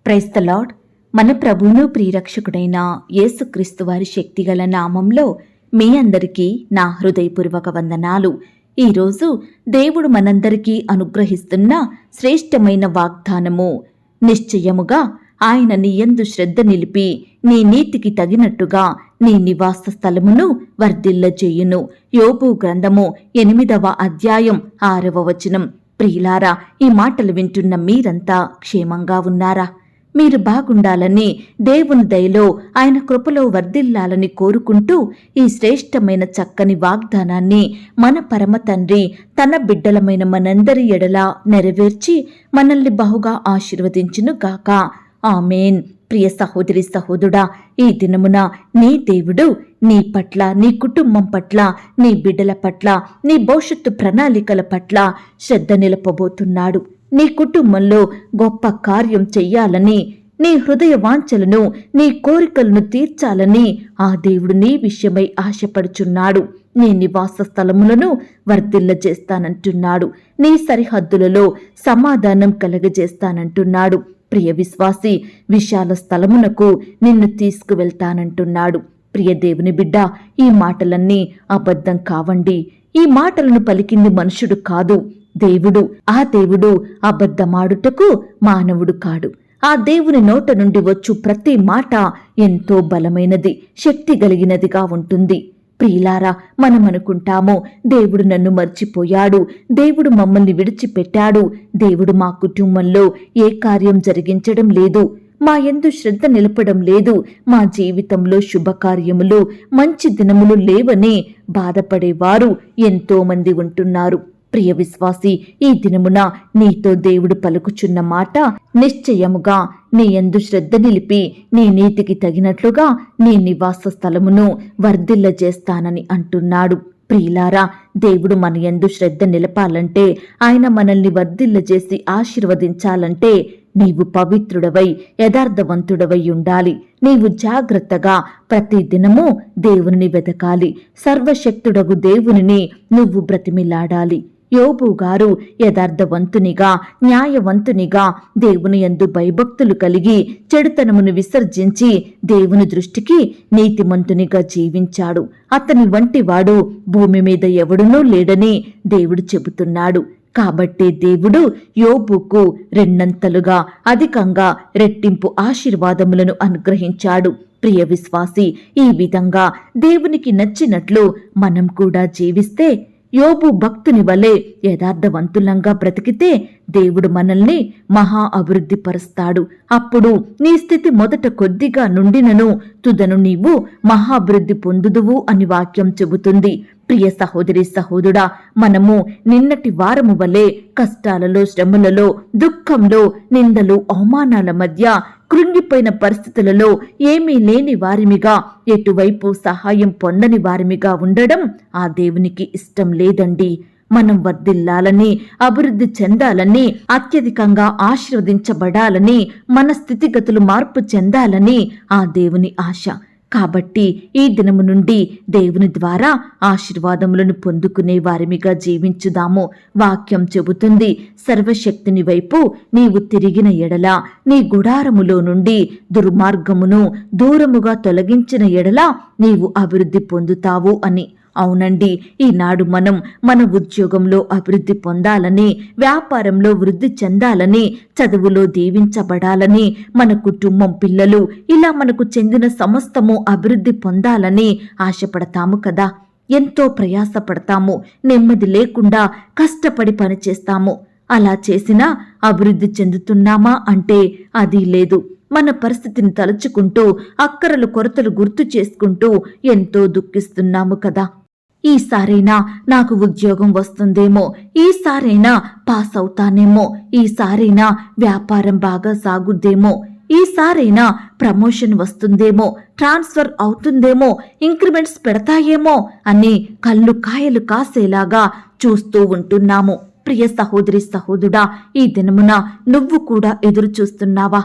Praise the lord. మన ప్రభువును ప్రియరక్షకుడైన యేసుక్రీస్తు వారి శక్తిగల నామంలో మీ అందరికీ నా హృదయపూర్వక వందనాలు. ఈరోజు దేవుడు మనందరికీ అనుగ్రహిస్తున్న శ్రేష్టమైన వాగ్దానము, నిశ్చయముగా ఆయన నీ యందు శ్రద్ధ నిలిపి నీ నీతికి తగినట్టుగా నీ నివాస స్థలమును వర్ధిల్లజేయును. యోబు గ్రంథము 8వ అధ్యాయం 6వ వచనం. ప్రియులారా, ఈ మాటలు వింటున్న మీరంతా క్షేమంగా ఉన్నారా? మీరు బాగుండాలని, దేవుని దయలో ఆయన కృపలో వర్ధిల్లాలని కోరుకుంటూ ఈ శ్రేష్టమైన చక్కని వాగ్దానాన్ని మన పరమ తండ్రి తన బిడ్డలమైన మనందరి ఎడల నెరవేర్చి మనల్ని బహుగా ఆశీర్వదించును గాక. ఆమేన్. ప్రియ సహోదరి సహోదరుడా, ఈ దినమున నీ దేవుడు నీ పట్ల, నీ కుటుంబం పట్ల, నీ బిడ్డల పట్ల, నీ భవిష్యత్తు ప్రణాళికల పట్ల శ్రద్ధ నిలపబోతున్నాడు. నీ కుటుంబంలో గొప్ప కార్యం చెయ్యాలని, నీ హృదయ వాంఛలను, నీ కోరికలను తీర్చాలని ఆ దేవుడు నీ విషయమై ఆశపడుచున్నాడు. నీ నివాస స్థలములను వర్ధిల్లజేస్తానంటున్నాడు. నీ సరిహద్దులలో సమాధానం కలగజేస్తానంటున్నాడు. ప్రియ విశ్వాసి, విశాల స్థలమునకు నిన్ను తీసుకువెళ్తానంటున్నాడు. ప్రియ దేవుని బిడ్డ, ఈ మాటలన్నీ అబద్ధం కావండి. ఈ మాటలను పలికింది మనుషుడు కాదు, దేవుడు. ఆ దేవుడు అబద్ధమాడుటకు మానవుడు కాడు. ఆ దేవుని నోట నుండి వచ్చు ప్రతి మాట ఎంతో బలమైనది, శక్తి కలిగినదిగా ఉంటుంది. ప్రియులారా, మనం అనుకుంటాము, దేవుడు నన్ను మర్చిపోయాడు, దేవుడు మమ్మల్ని విడిచిపెట్టాడు, దేవుడు మా కుటుంబంలో ఏ కార్యం జరిగించడం లేదు, మా యందు శ్రద్ధ నిలపడం లేదు, మా జీవితంలో శుభకార్యములు, మంచి దినములు లేవని బాధపడేవారు ఎంతో మంది ఉంటున్నారు. ప్రియ విశ్వాసి, ఈ దినమున నీతో దేవుడు పలుకుచున్న మాట, నిశ్చయముగా నీ యందు శ్రద్ధ నిలిపి నీ నీతికి తగినట్లుగా నీ నివాస స్థలమును వర్ధిల్లజేస్తానని అంటున్నాడు. ప్రియులారా, దేవుడు మన యందు శ్రద్ధ నిలపాలంటే, ఆయన మనల్ని వర్ధిల్లజేసి ఆశీర్వదించాలంటే నీవు పవిత్రుడవై యథార్థవంతుడవై ఉండాలి. నీవు జాగ్రత్తగా ప్రతి దినము దేవుని వెతకాలి. సర్వశక్తుడగు దేవునిని నువ్వు బ్రతిమిలాడాలి. యోబు గారు యథార్థవంతునిగా, న్యాయవంతునిగా, దేవుని యందు భయభక్తులు కలిగి చెడుతనమును విసర్జించి దేవుని దృష్టికి నీతిమంతునిగా జీవించాడు. అతని వంటివాడు భూమి మీద ఎవడునూ లేడని దేవుడు చెబుతున్నాడు. కాబట్టి దేవుడు యోబుకు రెండంతలుగా అధికంగా రెట్టింపు ఆశీర్వాదములను అనుగ్రహించాడు. ప్రియ విశ్వాసి, ఈ విధంగా దేవునికి నచ్చినట్లు మనం కూడా జీవిస్తే, యోబు భక్తుని వలె యథార్థవంతులంగా బ్రతికితే దేవుడు మనల్ని మహా అభివృద్ధి పరుస్తాడు. అప్పుడు నీ స్థితి మొదట కొద్దిగా నుండినను తుదను నీవు మహాభివృద్ధి పొందుదువు అని వాక్యం చెబుతుంది. ప్రియ సహోదరి సహోదరుడా, మనము నిన్నటి వారము వలె కష్టాలలో, శ్రమలలో, దుఃఖంలో, నిందలు, అవమానాల మధ్య కృంగిపోయిన పరిస్థితులలో ఏమీ లేని వారిమిగా, ఎటువైపు సహాయం పొందని వారిమిగా ఉండడం ఆ దేవునికి ఇష్టం లేదండి. మనం వర్ధిల్లాలని, అభివృద్ధి చెందాలని, అత్యధికంగా ఆశీర్వదించబడాలని, మన స్థితిగతులు మార్పు చెందాలని ఆ దేవుని ఆశ. కాబట్టి ఈ దినము నుండి దేవుని ద్వారా ఆశీర్వాదములను పొందుకునే వారిమిగా జీవించుదాము. వాక్యం చెబుతుంది, సర్వశక్తిని వైపు నీవు తిరిగిన ఎడల, నీ గుడారములో నుండి దుర్మార్గమును దూరముగా తొలగించిన ఎడల నీవు అభివృద్ధి పొందుతావు అని. అవునండి, ఈనాడు మనం మన ఉద్యోగంలో అభివృద్ధి పొందాలని, వ్యాపారంలో వృద్ధి చెందాలని, చదువులో దీవించబడాలని, మన కుటుంబం, పిల్లలు, ఇలా మనకు చెందిన సమస్తము అభివృద్ధి పొందాలని ఆశపడతాము కదా. ఎంతో ప్రయాసపడతాము, నెమ్మది లేకుండా కష్టపడి పనిచేస్తాము. అలా చేసినా అభివృద్ధి చెందుతున్నామా అంటే అది లేదు. మన పరిస్థితిని తలుచుకుంటూ, అక్కరలు కొరతలు గుర్తు చేసుకుంటూ ఎంతో దుఃఖిస్తున్నాము కదా. ఈసారైనా నాకు ఉద్యోగం వస్తుందేమో, ఈసారైనా పాస్ అవుతానేమో, ఈసారైనా వ్యాపారం బాగా సాగుద్దేమో, ఈసారైనా ప్రమోషన్ వస్తుందేమో, ట్రాన్స్ఫర్ అవుతుందేమో, ఇంక్రిమెంట్స్ పెడతాయేమో అని కళ్ళు కాయలు కాసేలాగా చూస్తూ ఉంటున్నాము. ప్రియ సహోదరి సహోదరుడా, ఈ దినమున నువ్వు కూడా ఎదురు చూస్తున్నావా?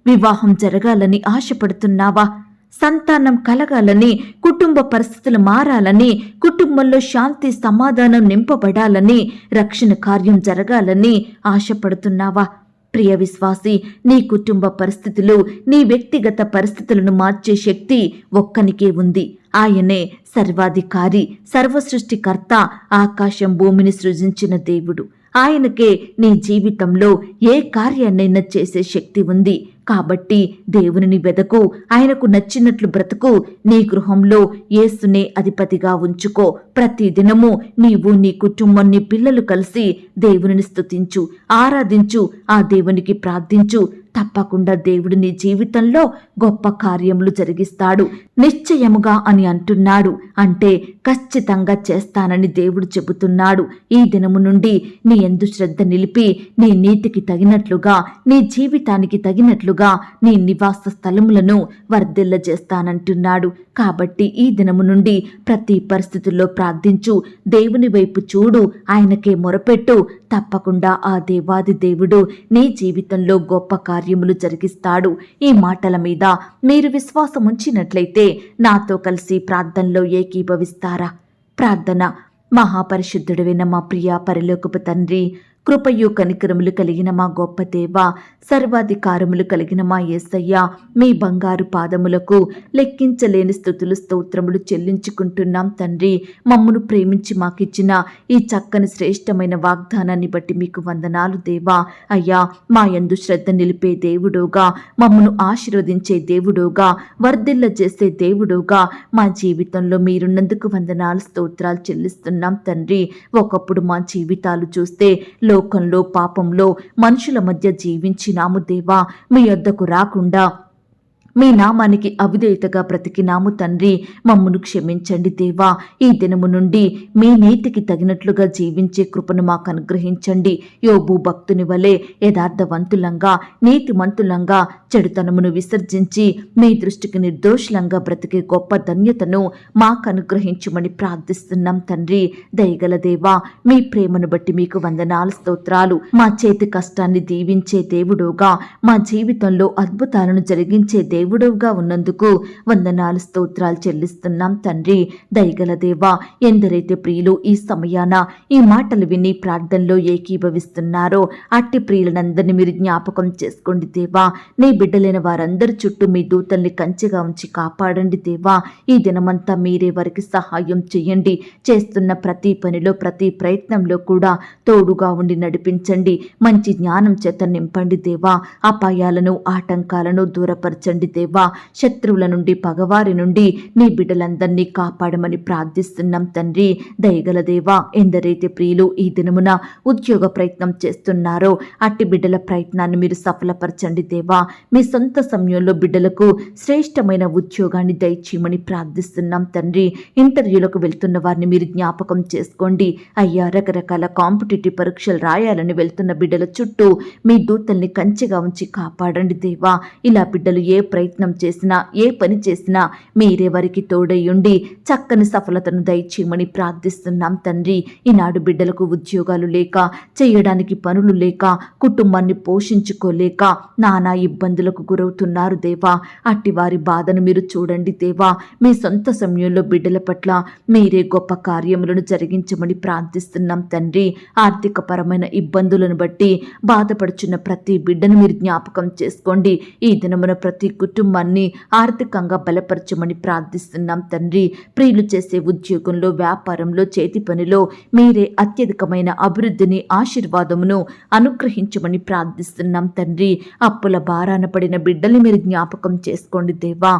వివాహం జరగాలని ఆశపడుతున్నావా? సంతానం కలగాలని, కుటుంబ పరిస్థితులు మారాలని, కుటుంబంలో శాంతి సమాధానం నింపబడాలని, రక్షణ కార్యం జరగాలని ఆశపడుతున్నావా? ప్రియ విశ్వాసి, నీ కుటుంబ పరిస్థితులు, నీ వ్యక్తిగత పరిస్థితులను మార్చే శక్తి ఒక్కనికే ఉంది. ఆయనే సర్వాధికారి, సర్వసృష్టికర్త, ఆకాశం భూమిని సృజించిన దేవుడు. ఆయనకే నీ జీవితంలో ఏ కార్యాన్నైనా చేసే శక్తి ఉంది. కాబట్టి దేవునిని వెదకు, ఆయనకు నచ్చినట్లు బ్రతుకు. నీ గృహంలో యేసునే అధిపతిగా ఉంచుకో. ప్రతి దినము నీవు, నీ కుటుంబం, నీ పిల్లలు కలిసి దేవునిని స్తుతించు, ఆరాధించు, ఆ దేవునికి ప్రార్థించు. తప్పకుండా దేవుడు నీ జీవితంలో గొప్ప కార్యములు జరిగిస్తాడు. నిశ్చయముగా అని అంటున్నాడు, అంటే ఖచ్చితంగా చేస్తానని దేవుడు చెబుతున్నాడు. ఈ దినము నుండి నీ యందు శ్రద్ధ నిలిపి, నీ నీతికి తగినట్లుగా, నీ జీవితానికి తగినట్లుగా నీ నివాస స్థలములను వర్ధిల్లజేస్తానంటున్నాడు. కాబట్టి ఈ దినము నుండి ప్రతి పరిస్థితుల్లో ప్రార్థించు, దేవుని వైపు చూడు, ఆయనకే మొరపెట్టు. తప్పకుండా ఆ దేవాది దేవుడు నీ జీవితంలో గొప్ప కార్యములు జరిగిస్తాడు. ఈ మాటల మీద మీరు విశ్వాసం ఉంచినట్లయితే నాతో కలిసి ప్రార్థనలో ఏకీభవిస్తారా? ప్రార్థన. మహాపరిశుద్ధుడైన మా ప్రియ పరలోకపు తండ్రి, కృపయు కనికరములు కలిగిన మా గొప్ప దేవ, సర్వాధికారములు కలిగిన మా యేసయ్య, మీ బంగారు పాదములకు లెక్కించలేని స్తుతులు స్తోత్రములు చెల్లించుకుంటున్నాం తండ్రి. మమ్మను ప్రేమించి మాకిచ్చిన ఈ చక్కని శ్రేష్టమైన వాగ్దానాన్ని బట్టి మీకు వందనాలు దేవా. అయ్యా, మా యందు శ్రద్ధ నిలిపే దేవుడుగా, మమ్మను ఆశీర్వదించే దేవుడుగా, వర్ధిల్ల చేసే దేవుడుగా మా జీవితంలో మీరున్నందుకు వందనాలు స్తోత్రాలు చెల్లిస్తున్నాం తండ్రి. ఒకప్పుడు మా జీవితాలు చూస్తే లోకంలో పాపంలో మనుషుల మధ్య జీవించినాము దేవా. మీ యొద్దకు రాకుండా మీ నామానికి అవిధేయతగా బ్రతికినాము తండ్రి. మమ్మను క్షమించండి దేవా. ఈ దినము నుండి మీ నీతికి తగినట్లుగా జీవించే కృపను మాకు అనుగ్రహించండి. యోబు భక్తుని వలె యథార్థవంతులంగా, నీతిమంతులంగా, చెడుతనమును విసర్జించి మీ దృష్టికి నిర్దోషులంగా బ్రతికే గొప్ప ధన్యతను మాకు అనుగ్రహించమని ప్రార్థిస్తున్నాం తండ్రి. దయగల దేవా, మీ ప్రేమను బట్టి మీకు వందనాలు స్తోత్రాలు. మా చేతి కష్టాన్ని దీవించే దేవుడుగా, మా జీవితంలో అద్భుతాలను జరిగించే దేవుడుగా ఉన్నందుకు వందనాలు స్తోత్రాలు చెల్లిస్తున్నాం తండ్రి. దయగల దేవా, ఎందరైతే ప్రియులు ఈ సమయాన ఈ మాటలు విని ప్రార్థనలో ఏకీభవిస్తున్నారో అట్టి ప్రియులనందరినీ మీరు జ్ఞాపకం చేసుకోండి దేవా. నీ బిడ్డలైన వారందరి చుట్టూ మీ దూతల్ని కంచెగా ఉంచి కాపాడండి దేవా. ఈ దినమంతా మీరే వారికి సహాయం చేయండి. చేస్తున్న ప్రతి పనిలో, ప్రతి ప్రయత్నంలో కూడా తోడుగా ఉండి నడిపించండి. మంచి జ్ఞానం చేత నింపండి దేవా. అపాయాలను, ఆటంకాలను దూరపరచండి దేవా. శత్రువుల నుండి, పగవారి నుండి నీ బిడ్డలందరినీ కాపాడమని ప్రార్థిస్తున్నాం తండ్రి. దయగల దేవా, ఎందరైతే ప్రియులు ఈ దినమున ఉద్యోగ ప్రయత్నం చేస్తున్నారో అట్టి బిడ్డల ప్రయత్నాన్ని మీరు సఫలపరచండి దేవా. మీ సొంత సమయంలో బిడ్డలకు శ్రేష్టమైన ఉద్యోగాన్ని దయచేయమని ప్రార్థిస్తున్నాం తండ్రి. ఇంటర్వ్యూలకు వెళ్తున్న వారిని మీరు జ్ఞాపకం చేసుకోండి అయ్యా. రకరకాల కాంపిటేటివ్ పరీక్షలు రాయాలని వెళ్తున్న బిడ్డల చుట్టూ మీ దూతల్ని కంచెగా ఉంచి కాపాడండి దేవా. ఇలా బిడ్డలు ఏ ప్రయత్నం చేసినా, ఏ పని చేసినా మీరే వారికి తోడయ్యుండి చక్కని సఫలతను దయచేయమని ప్రార్థిస్తున్నాం తండ్రి. ఈనాడు బిడ్డలకు ఉద్యోగాలు లేక, చేయడానికి పనులు లేక, కుటుంబాన్ని పోషించుకోలేక నానా ఇబ్బందులకు గురవుతున్నారు దేవా. అట్టి వారి బాధను మీరు చూడండి దేవా. మీ సొంత సమయంలో బిడ్డల పట్ల మీరే గొప్ప కార్యములను జరిగించమని ప్రార్థిస్తున్నాం తండ్రి. ఆర్థిక పరమైన ఇబ్బందులను బట్టి బాధపడుచున్న ప్రతి బిడ్డను మీరు జ్ఞాపకం చేసుకోండి. ఈ దినమున ప్రతి కుటుంబాన్ని ఆర్థికంగా బలపరచమని ప్రార్థిస్తున్నాం తండ్రి. ప్రియులు చేసే ఉద్యోగంలో, వ్యాపారంలో, చేతి పనిలో మీరే అత్యధికమైన అభివృద్ధిని, ఆశీర్వాదమును అనుగ్రహించమని ప్రార్థిస్తున్నాం తండ్రి. అప్పుల భారాన పడిన బిడ్డల్ని మీరు జ్ఞాపకం చేసుకోండి దేవా.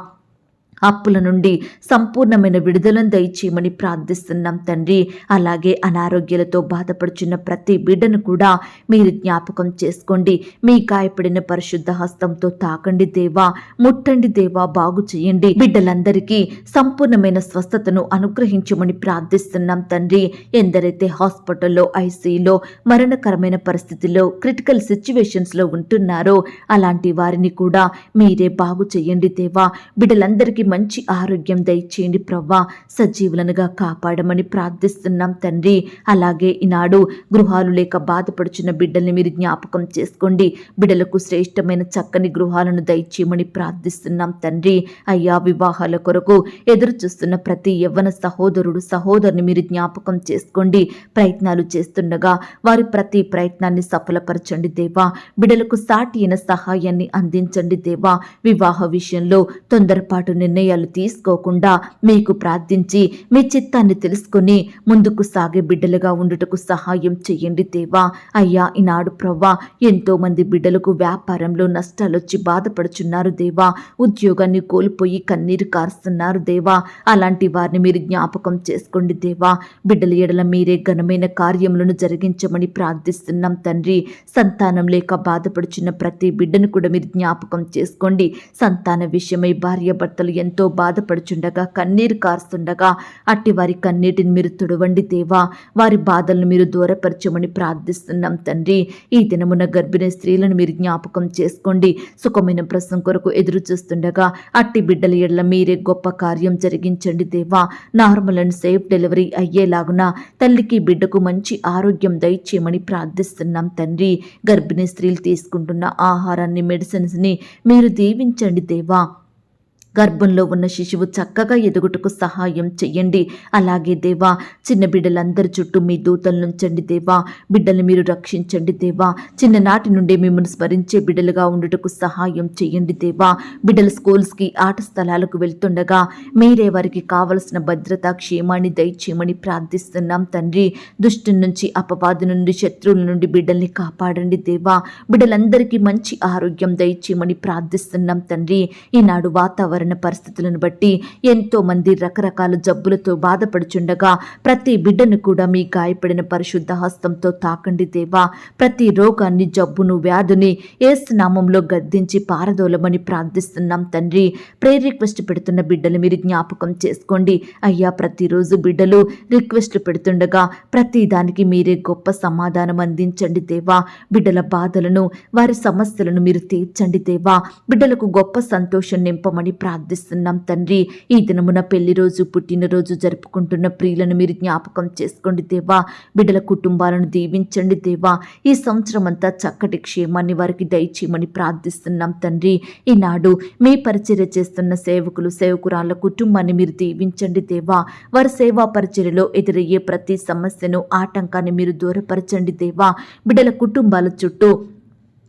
అప్పుల నుండి సంపూర్ణమైన విడుదలను దయచేయమని ప్రార్థిస్తున్నాం తండ్రి. అలాగే అనారోగ్యాలతో బాధపడుచున్న ప్రతి బిడ్డను కూడా మీరు జ్ఞాపకం చేసుకోండి. మీ గాయపడిన పరిశుద్ధ హస్తంతో తాకండి దేవా. ముట్టండి దేవా. బాగు చేయండి. బిడ్డలందరికీ సంపూర్ణమైన స్వస్థతను అనుగ్రహించమని ప్రార్థిస్తున్నాం తండ్రి. ఎందరైతే హాస్పిటల్లో, ఐసీయూలో, మరణకరమైన పరిస్థితుల్లో, క్రిటికల్ సిచ్యువేషన్స్లో ఉంటున్నారో అలాంటి వారిని కూడా మీరే బాగు చేయండి దేవా. బిడ్డలందరికీ మంచి ఆరోగ్యం దయచేయండి ప్రవ్వా, సజీవులనుగా కాపాడమని ప్రార్థిస్తున్నాం తండ్రి. అలాగే ఈనాడు గృహాలు లేక బాధపడుచున్న బిడ్డల్ని మీరు జ్ఞాపకం చేసుకోండి. బిడ్డలకు శ్రేష్టమైన చక్కని గృహాలను దయచేయమని ప్రార్థిస్తున్నాం తండ్రి. అయ్యా, వివాహాల కొరకు ఎదురు చూస్తున్న ప్రతి యవ్వన సహోదరుడు సహోదరుని మీరు జ్ఞాపకం చేసుకోండి. ప్రయత్నాలు చేస్తుండగా వారి ప్రతి ప్రయత్నాన్ని సఫలపరచండి దేవా. బిడ్డలకు సాటి అయిన సహాయాన్ని అందించండి దేవా. వివాహ విషయంలో తొందరపాటు నిర్ణయాలు తీసుకోకుండా మీకు ప్రార్థించి మీ చిత్తాన్ని తెలుసుకుని ముందుకు సాగే బిడ్డలుగా ఉండుటకు సహాయం చేయండి దేవా. అయ్యా, ఈనాడు ప్రవ్వా, ఎంతో మంది బిడ్డలకు వ్యాపారంలో నష్టాలొచ్చి బాధపడుచున్నారు దేవా. ఉద్యోగాన్ని కోల్పోయి కన్నీరు కారుస్తున్నారు దేవా. అలాంటి వారిని మీరు జ్ఞాపకం చేసుకోండి దేవా. బిడ్డల ఎడల మీరే ఘనమైన కార్యములను జరిగించమని ప్రార్థిస్తున్నాం తండ్రి. సంతానం లేక బాధపడుచున్న ప్రతి బిడ్డను కూడా మీరు జ్ఞాపకం చేసుకోండి. సంతాన విషయమై భార్యాభర్తలు ఎంతో బాధపడుచుండగా కన్నీరు కారుస్తుండగా అట్టి వారి కన్నీటిని మీరు తుడవండి దేవా. వారి బాధలను మీరు దూరపరచమని ప్రార్థిస్తున్నాం తండ్రి. ఈ దినమున గర్భిణీ స్త్రీలను మీరు జ్ఞాపకం చేసుకోండి. సుఖమైన ప్రసవం కొరకు ఎదురు చూస్తుండగా అట్టి బిడ్డల ఎడల మీరే గొప్ప కార్యం జరిగించండి దేవా. నార్మల్ అండ్ సేఫ్ డెలివరీ అయ్యేలాగున తల్లికి బిడ్డకు మంచి ఆరోగ్యం దయచేయమని ప్రార్థిస్తున్నాం తండ్రి. గర్భిణీ స్త్రీలు తీసుకుంటున్న ఆహారాన్ని, మెడిసిన్స్ని మీరు దీవించండి దేవా. గర్భంలో ఉన్న శిశువు చక్కగా ఎదుగుటకు సహాయం చెయ్యండి. అలాగే దేవా, చిన్న బిడ్డలందరి చుట్టూ మీ దూతలను ఉంచండి దేవా. బిడ్డల్ని మీరు రక్షించండి దేవా. చిన్ననాటి నుండి మిమ్మల్ని స్మరించే బిడ్డలుగా ఉండుటకు సహాయం చెయ్యండి దేవా. బిడ్డలు స్కూల్స్కి, ఆట స్థలాలకు వెళ్తుండగా మీరే వారికి కావలసిన భద్రత, క్షేమాన్ని దయచేయమని ప్రార్థిస్తున్నాం తండ్రి. దుష్టు నుంచి, అపవాదు నుండి, శత్రువుల నుండి బిడ్డల్ని కాపాడండి దేవా. బిడ్డలందరికీ మంచి ఆరోగ్యం దయచేయమని ప్రార్థిస్తున్నాం తండ్రి. ఈనాడు వాతావరణ పరిస్థితులను బట్టి ఎంతో మంది రకరకాల జబ్బులతో బాధపడుచుండగా ప్రతి బిడ్డను కూడా మీ గాయపడిన పరిశుద్ధ హస్తంతో తాకండి దేవా. ప్రతి రోగాన్ని, జబ్బును, వ్యాధుని యేసు నామంలో గద్దించి పారదోలమని ప్రార్థిస్తున్నాం తండ్రి. ప్రేయర్ రిక్వెస్ట్ పెడుతున్న బిడ్డలు మీరు జ్ఞాపకం చేసుకోండి. అయ్యా, ప్రతిరోజు బిడ్డలు రిక్వెస్ట్లు పెడుతుండగా ప్రతి దానికి మీరే గొప్ప సమాధానం అందించండి దేవా. బిడ్డల బాధలను, వారి సమస్యలను మీరు తీర్చండి దేవా. బిడ్డలకు గొప్ప సంతోషం నింపమని ప్రార్థిస్తున్నాం తండ్రి. ఈ దినమున పెళ్లి రోజు, పుట్టినరోజు జరుపుకుంటున్న ప్రియులను మీరు జ్ఞాపకం చేసుకోండి దేవా. బిడ్డల కుటుంబాలను దీవించండి దేవా. ఈ సంవత్సరం అంతా చక్కటి క్షేమాన్ని వారికి దయచేయమని ప్రార్థిస్తున్నాం తండ్రి. ఈనాడు మీ పరిచర్య చేస్తున్న సేవకులు, సేవకురాళ్ల కుటుంబాన్ని మీరు దీవించండి దేవా. వారి సేవా పరిచర్యలో ఎదురయ్యే ప్రతి సమస్యను, ఆటంకాన్ని మీరు దూరపరచండి దేవా. బిడ్డల కుటుంబాల చుట్టూ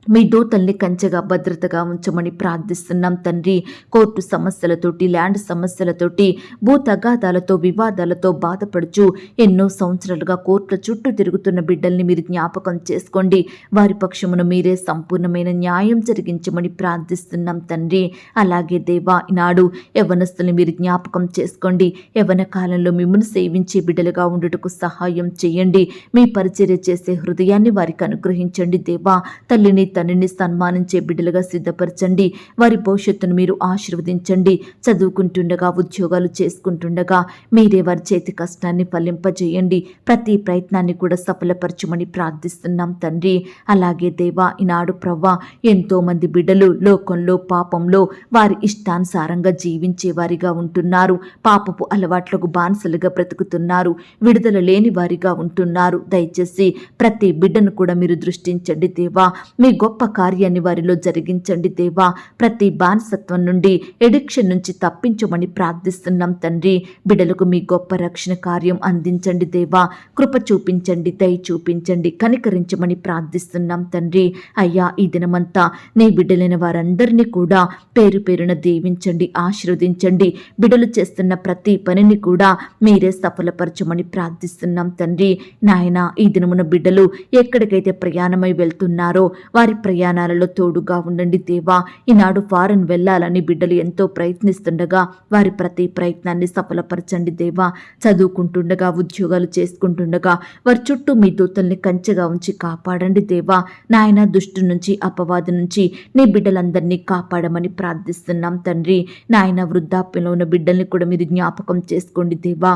మీ దూతల్ని కంచెగా, భద్రతగా ఉంచమని ప్రార్థిస్తున్నాం తండ్రి. కోర్టు సమస్యలతోటి, ల్యాండ్ సమస్యలతోటి, భూ తగాదాలతో, వివాదాలతో బాధపడుచు ఎన్నో సంవత్సరాలుగా కోర్టుల చుట్టూ తిరుగుతున్న బిడ్డల్ని మీరు జ్ఞాపకం చేసుకోండి. వారి పక్షమును మీరే సంపూర్ణమైన న్యాయం జరిగించమని ప్రార్థిస్తున్నాం తండ్రి. అలాగే దేవా, ఈనాడు యవ్వనస్తుల్ని మీరు జ్ఞాపకం చేసుకోండి. యవ్వన కాలంలో మిమ్మల్ని సేవించే బిడ్డలుగా ఉండుటకు సహాయం చేయండి. మీ పరిచర్య చేసే హృదయాన్ని వారికి అనుగ్రహించండి దేవా. తల్లిని, తండ్రిని సన్మానించే బిడ్డలుగా సిద్ధపరచండి. వారి భవిష్యత్తును మీరు ఆశీర్వదించండి. చదువుకుంటుండగా, ఉద్యోగాలు చేసుకుంటుండగా మీరే వారి చేతి కష్టాన్ని ఫలింపజేయండి. ప్రతి ప్రయత్నాన్ని కూడా సఫలపరచమని ప్రార్థిస్తున్నాం తండ్రి. అలాగే దేవా, ఈనాడు ప్రవ్వా, ఎంతో మంది బిడ్డలు లోకంలో, పాపంలో వారి ఇష్టానుసారంగా జీవించే వారిగా ఉంటున్నారు. పాపపు అలవాట్లకు బానిసలుగా బ్రతుకుతున్నారు. విడుదల లేని వారిగా ఉంటున్నారు. దయచేసి ప్రతి బిడ్డను కూడా మీరు దృష్టించండి దేవా. మీ గొప్ప కార్యాన్ని వారిలో జరిగించండి దేవా. ప్రతి బానిసత్వం నుండి, ఎడిక్షన్ నుంచి తప్పించమని ప్రార్థిస్తున్నాం తండ్రి. బిడ్డలకు మీ గొప్ప రక్షణ కార్యం అందించండి దేవా. కృప చూపించండి, దయ చూపించండి, కనికరించమని ప్రార్థిస్తున్నాం తండ్రి. అయ్యా, ఈ దినమంతా నీ బిడ్డలైన వారందరినీ కూడా పేరు పేరున దీవించండి, ఆశీర్వదించండి. బిడ్డలు చేస్తున్న ప్రతి పనిని కూడా మీరే సఫలపరచమని ప్రార్థిస్తున్నాం తండ్రి. నాయన, ఈ దినమున బిడ్డలు ఎక్కడికైతే ప్రయాణమై వెళ్తున్నారో వారి ప్రయాణాలలో తోడుగా ఉండండి దేవా. ఈనాడు ఫారెన్ వెళ్ళాలని బిడ్డలు ఎంతో ప్రయత్నిస్తుండగా వారి ప్రతి ప్రయత్నాన్ని సఫలపరచండి దేవా. చదువుకుంటుండగా, ఉద్యోగాలు చేసుకుంటుండగా వారి చుట్టూ మీ దూతల్ని కంచెగా ఉంచి కాపాడండి దేవా. నాయన, దుష్టు నుంచి, అపవాది నుంచి నీ బిడ్డలందరినీ కాపాడమని ప్రార్థిస్తున్నాం తండ్రి. నాయన, వృద్ధాప్యంలో ఉన్న బిడ్డల్ని కూడా మీరు జ్ఞాపకం చేసుకోండి దేవా.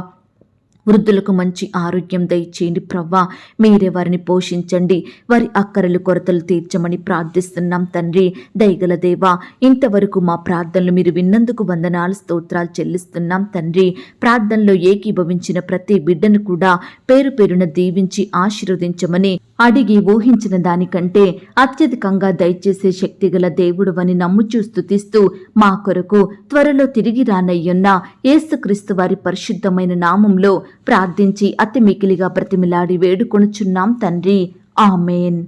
వృద్ధులకు మంచి ఆరోగ్యం దయచేయండి ప్రవ్వా. మీరే వారిని పోషించండి, వారి అక్కరలు కొరతలు తీర్చమని ప్రార్థిస్తున్నాం తండ్రి. దయగల దేవా, ఇంతవరకు మా ప్రార్థనలు మీరు విన్నందుకు వందనాలు స్తోత్రాలు చెల్లిస్తున్నాం తండ్రి. ప్రార్థనలో ఏకీభవించిన ప్రతి బిడ్డను కూడా పేరు పేరున దీవించి ఆశీర్వదించమని అడిగి ఊహించిన దానికంటే అత్యధికంగా దయచేసే శక్తిగల దేవుడువని నమ్ముచూ స్తుతిస్తూ మా కొరకు త్వరలో తిరిగి రానయ్యున్న యేసుక్రీస్తు వారి పరిశుద్ధమైన నామంలో ప్రార్థించి అతి మికిలిగా బ్రతిమిలాడి వేడుకొనుచున్నాం తండ్రి. ఆమేన్.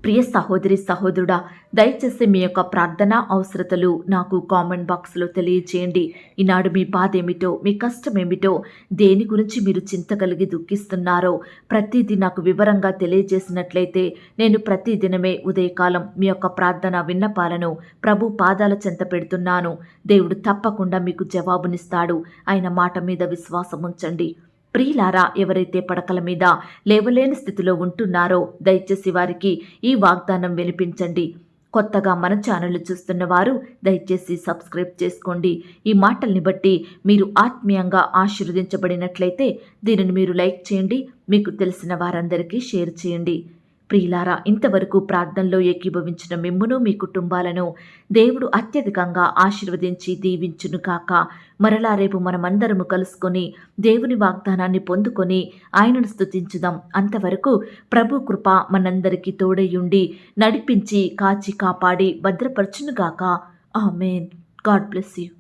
ప్రియ సహోదరి సహోదరుడా, దయచేసి మీ యొక్క ప్రార్థనా అవసరతలు నాకు కామెంట్ బాక్స్లో తెలియచేయండి. ఈనాడు మీ బాధ ఏమిటో, మీ కష్టం ఏమిటో, దేని గురించి మీరు చింత కలిగి దుఃఖిస్తున్నారో ప్రతిదీ నాకు వివరంగా తెలియజేసినట్లయితే నేను ప్రతిదినమే ఉదయకాలం మీ యొక్క ప్రార్థన విన్నపాలను ప్రభు పాదాల చెంత పెడుతున్నాను. దేవుడు తప్పకుండా మీకు జవాబునిస్తాడు. ఆయన మాట మీద విశ్వాసం ఉంచండి. ప్రియులారా, ఎవరైతే పడకల మీద లేవలేని స్థితిలో ఉంటున్నారో దయచేసి వారికి ఈ వాగ్దానం వినిపించండి. కొత్తగా మన ఛానల్ చూస్తున్న వారు దయచేసి సబ్స్క్రైబ్ చేసుకోండి. ఈ మాటల్ని బట్టి మీరు ఆత్మీయంగా ఆశీర్వదించబడినట్లయితే దీనిని మీరు లైక్ చేయండి, మీకు తెలిసిన వారందరికీ షేర్ చేయండి. ప్రియులారా, ఇంతవరకు ప్రార్థనలో ఏకీభవించిన మిమ్మును మీ కుటుంబాలను దేవుడు అత్యధికంగా ఆశీర్వదించి దీవించును కాక. మరలా రేపు మనమందరము కలుసుకొని దేవుని వాగ్దానాన్ని పొందుకొని ఆయనను స్తుతించుదాం. అంతవరకు ప్రభు కృప మనందరికీ తోడయుండి నడిపించి కాచి కాపాడి భద్రపరచునుగాక. ఆమేన్. God bless you.